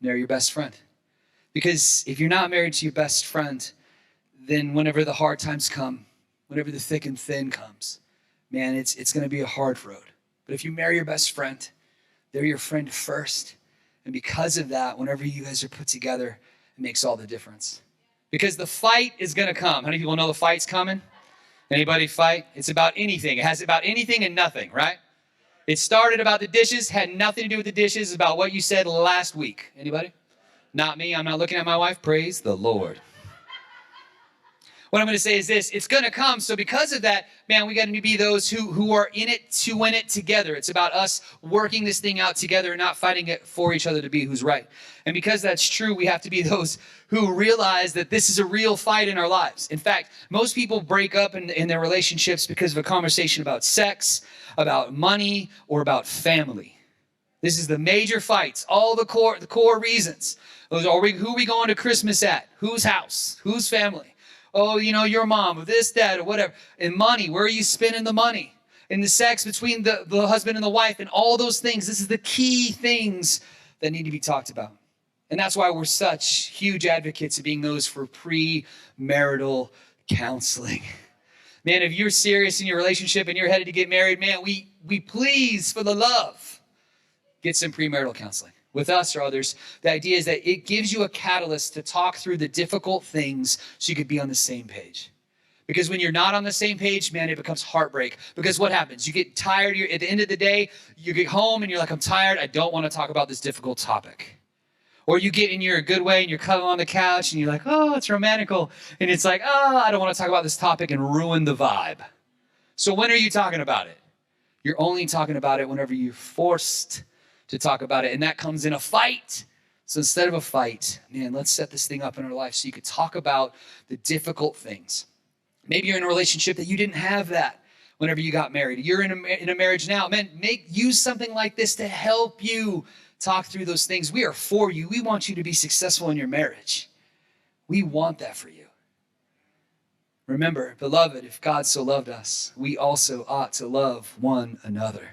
Marry your best friend. Because if you're not married to your best friend, then whenever the hard times come, whenever the thick and thin comes, man, it's going to be a hard road. But if you marry your best friend, they're your friend first. And because of that, whenever you guys are put together, it makes all the difference. Because the fight is going to come. How many people know the fight's coming? Anybody fight? It's about anything. It has about anything and nothing, right? It started about the dishes, had nothing to do with the dishes, about what you said last week. Anybody? Not me. I'm not looking at my wife. Praise the Lord. What I'm going to say is this, it's going to come. So because of that, man, we got to be those who are in it to win it together. It's about us working this thing out together and not fighting it for each other to be who's right. And because that's true, we have to be those who realize that this is a real fight in our lives. In fact, most people break up in their relationships because of a conversation about sex, about money, or about family. This is the major fights, all the core reasons. Who are we going to Christmas at? Whose house? Whose family? Oh, your mom, or this, dad, or whatever. And money, where are you spending the money? And the sex between the husband and the wife and all those things. This is the key things that need to be talked about. And that's why we're such huge advocates of being those for premarital counseling. Man, if you're serious in your relationship and you're headed to get married, man, we please, for the love, get some premarital counseling. With us or others, the idea is that it gives you a catalyst to talk through the difficult things so you could be on the same page. Because when you're not on the same page, man, it becomes heartbreak. Because what happens? You get tired. At the end of the day, you get home and you're like, I'm tired. I don't want to talk about this difficult topic. Or you get in your good way and you're cuddling on the couch and you're like, oh, it's romantical. And it's like, oh, I don't want to talk about this topic and ruin the vibe. So when are you talking about it? You're only talking about it whenever you're forced to talk about it, and that comes in a fight. So instead of a fight, man, let's set this thing up in our life so you could talk about the difficult things. Maybe you're in a relationship that you didn't have that whenever you got married. You're in a marriage now. Man, use something like this to help you talk through those things. We are for you. We want you to be successful in your marriage. We want that for you. Remember, beloved, if God so loved us, we also ought to love one another.